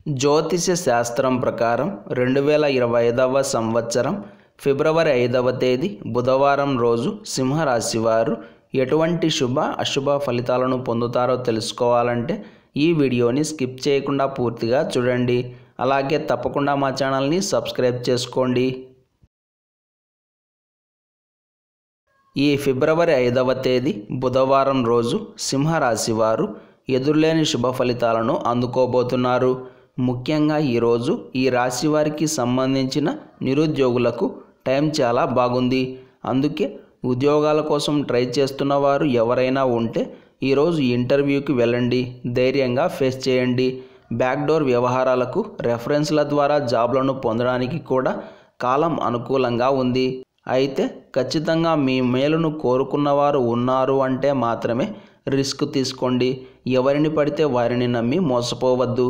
జ్యోతిష శాస్త్రం ప్రకారం 2025వ సంవత్సరం ఫిబ్రవరి 5వ తేదీ బుధవారం రోజు సింహరాశి వారు ఎటువంటి శుభ అశుభ ఫలితాలను పొందుతారో తెలుసుకోవాలంటే ఈ వీడియోని స్కిప్ చేయకుండా పూర్తిగా చూడండి. అలాగే తప్పకుండా మా ఛానల్ని సబ్స్క్రైబ్ చేసుకోండి. ఈ ఫిబ్రవరి 5వ తేదీ బుధవారం రోజు సింహరాశి వారు ఎదురులేని శుభ ఫలితాలను అందుకోబోతున్నారు. ముఖ్యంగా ఈరోజు ఈ రాశి వారికి సంబంధించిన నిరుద్యోగులకు టైం చాలా బాగుంది. అందుకే ఉద్యోగాల కోసం ట్రై చేస్తున్న వారు ఎవరైనా ఉంటే ఈరోజు ఇంటర్వ్యూకి వెళ్ళండి, ధైర్యంగా ఫేస్ చేయండి. బ్యాక్డోర్ వ్యవహారాలకు రెఫరెన్స్ల ద్వారా జాబ్లను పొందడానికి కూడా కాలం అనుకూలంగా ఉంది. అయితే ఖచ్చితంగా మీ మేలును కోరుకున్నవారు ఉన్నారు అంటే మాత్రమే రిస్క్ తీసుకోండి. ఎవరిని పడితే వారిని నమ్మి మోసపోవద్దు.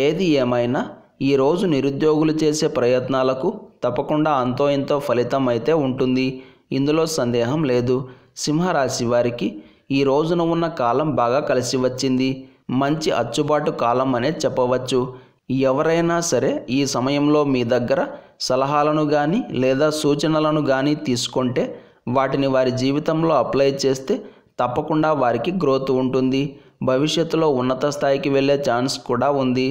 ఏది ఏమైనా ఈరోజు నిరుద్యోగులు చేసే ప్రయత్నాలకు తప్పకుండా అంతో ఇంతో ఫలితం అయితే ఉంటుంది. ఇందులో సందేహం లేదు. సింహరాశి వారికి ఈ రోజున ఉన్న కాలం బాగా కలిసి వచ్చింది. మంచి అచ్చుబాటు కాలం అనే చెప్పవచ్చు. ఎవరైనా సరే ఈ సమయంలో మీ దగ్గర సలహాలను కానీ లేదా సూచనలను కానీ తీసుకుంటే వాటిని వారి జీవితంలో అప్లై చేస్తే తప్పకుండా వారికి గ్రోత్ ఉంటుంది. భవిష్యత్తులో ఉన్నత స్థాయికి వెళ్ళే ఛాన్స్ కూడా ఉంది.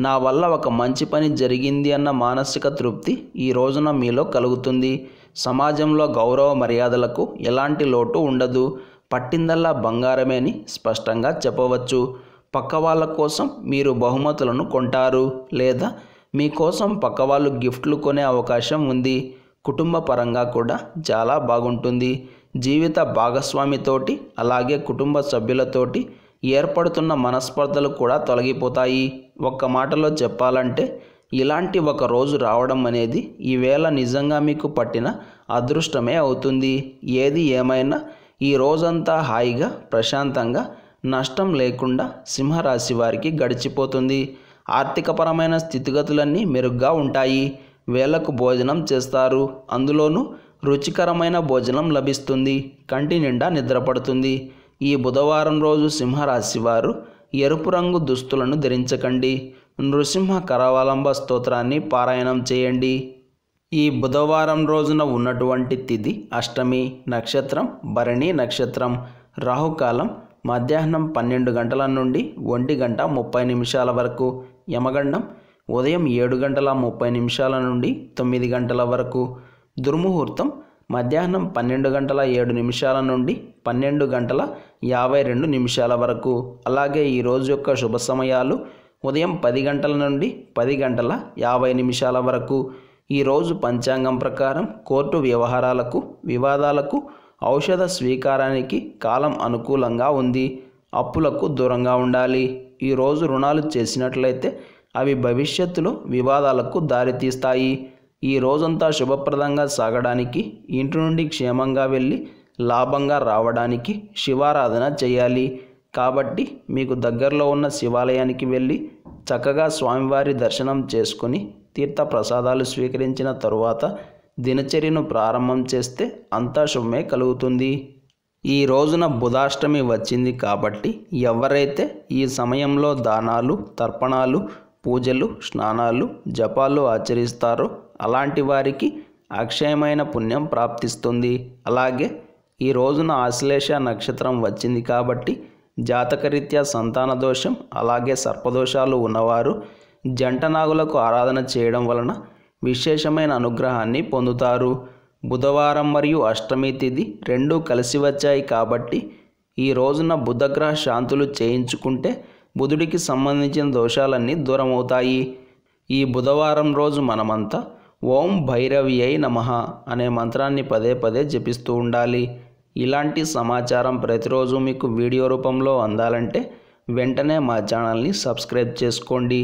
నా వల్ల ఒక మంచి పని జరిగింది అన్న మానసిక తృప్తి ఈ రోజున మీలో కలుగుతుంది. సమాజంలో గౌరవ మర్యాదలకు ఎలాంటి లోటు ఉండదు. పట్టిందల్లా బంగారమే అని స్పష్టంగా చెప్పవచ్చు. పక్క వాళ్ళ కోసం మీరు బహుమతులను కొంటారు లేదా మీకోసం పక్కవాళ్ళు గిఫ్ట్లు కొనే అవకాశం ఉంది. కుటుంబ పరంగా కూడా చాలా బాగుంటుంది. జీవిత భాగస్వామితోటి అలాగే కుటుంబ సభ్యులతోటి ఏర్పడుతున్న మనస్పర్ధలు కూడా తొలగిపోతాయి. ఒక్క మాటలో చెప్పాలంటే ఇలాంటి ఒక రోజు రావడం అనేది ఈవేళ నిజంగా మీకు పట్టిన అదృష్టమే అవుతుంది. ఏది ఏమైనా ఈ రోజంతా హాయిగా ప్రశాంతంగా నష్టం లేకుండా సింహరాశి వారికి గడిచిపోతుంది. ఆర్థికపరమైన స్థితిగతులన్నీ మెరుగ్గా ఉంటాయి. వేళకు భోజనం చేస్తారు. అందులోనూ రుచికరమైన భోజనం లభిస్తుంది. కంటి నిండా నిద్రపడుతుంది. ఈ బుధవారం రోజు సింహరాశి వారు ఎరుపు రంగు దుస్తులను ధరించకండి. నృసింహ కరావలంబ స్తోత్రాన్ని పారాయణం చేయండి. ఈ బుధవారం రోజున ఉన్నటువంటి తిథి అష్టమి, నక్షత్రం భరణి నక్షత్రం. రాహుకాలం మధ్యాహ్నం 12 గంటల నుండి 1:30 వరకు. యమగండం ఉదయం 7:30 నుండి 9 గంటల వరకు. దుర్ముహూర్తం మధ్యాహ్నం 12:07 నుండి 12:52 వరకు. అలాగే ఈరోజు యొక్క శుభ సమయాలు ఉదయం 10 గంటల నుండి 10:50 వరకు. ఈరోజు పంచాంగం ప్రకారం కోర్టు వ్యవహారాలకు, వివాదాలకు, ఔషధ స్వీకారానికి కాలం అనుకూలంగా ఉంది. అప్పులకు దూరంగా ఉండాలి. ఈరోజు రుణాలు చేసినట్లయితే అవి భవిష్యత్తులో వివాదాలకు దారితీస్తాయి. ఈ రోజంతా శుభప్రదంగా సాగడానికి, ఇంటి నుండి క్షేమంగా వెళ్ళి లాభంగా రావడానికి శివారాధన చేయాలి. కాబట్టి మీకు దగ్గరలో ఉన్న శివాలయానికి వెళ్ళి చక్కగా స్వామివారి దర్శనం చేసుకుని తీర్థ ప్రసాదాలు స్వీకరించిన తరువాత దినచర్యను ప్రారంభం చేస్తే అంతా శుభమే కలుగుతుంది. ఈ రోజున బుధాష్టమి వచ్చింది కాబట్టి ఎవరైతే ఈ సమయంలో దానాలు, తర్పణాలు, పూజలు, స్నానాలు, జపాలు ఆచరిస్తారో అలాంటి వారికి అక్షయమైన పుణ్యం ప్రాప్తిస్తుంది. అలాగే ఈ రోజున ఆశ్లేష నక్షత్రం వచ్చింది కాబట్టి జాతకరీత్యా సంతాన దోషం అలాగే సర్పదోషాలు ఉన్నవారు జంటనాగులకు ఆరాధన చేయడం వలన విశేషమైన అనుగ్రహాన్ని పొందుతారు. బుధవారం మరియు అష్టమి తిథి రెండూ కలిసి వచ్చాయి కాబట్టి ఈ రోజున బుధగ్రహ శాంతులు చేయించుకుంటే బుధుడికి సంబంధించిన దోషాలన్నీ దూరమవుతాయి. ఈ బుధవారం రోజు మనమంతా ఓం భైరవ్యై నమః అనే మంత్రాన్ని పదే పదే జపిస్తూ ఉండాలి. ఇలాంటి సమాచారం ప్రతిరోజు మీకు వీడియో రూపంలో అందాలంటే వెంటనే మా ఛానల్ని సబ్స్క్రైబ్ చేసుకోండి.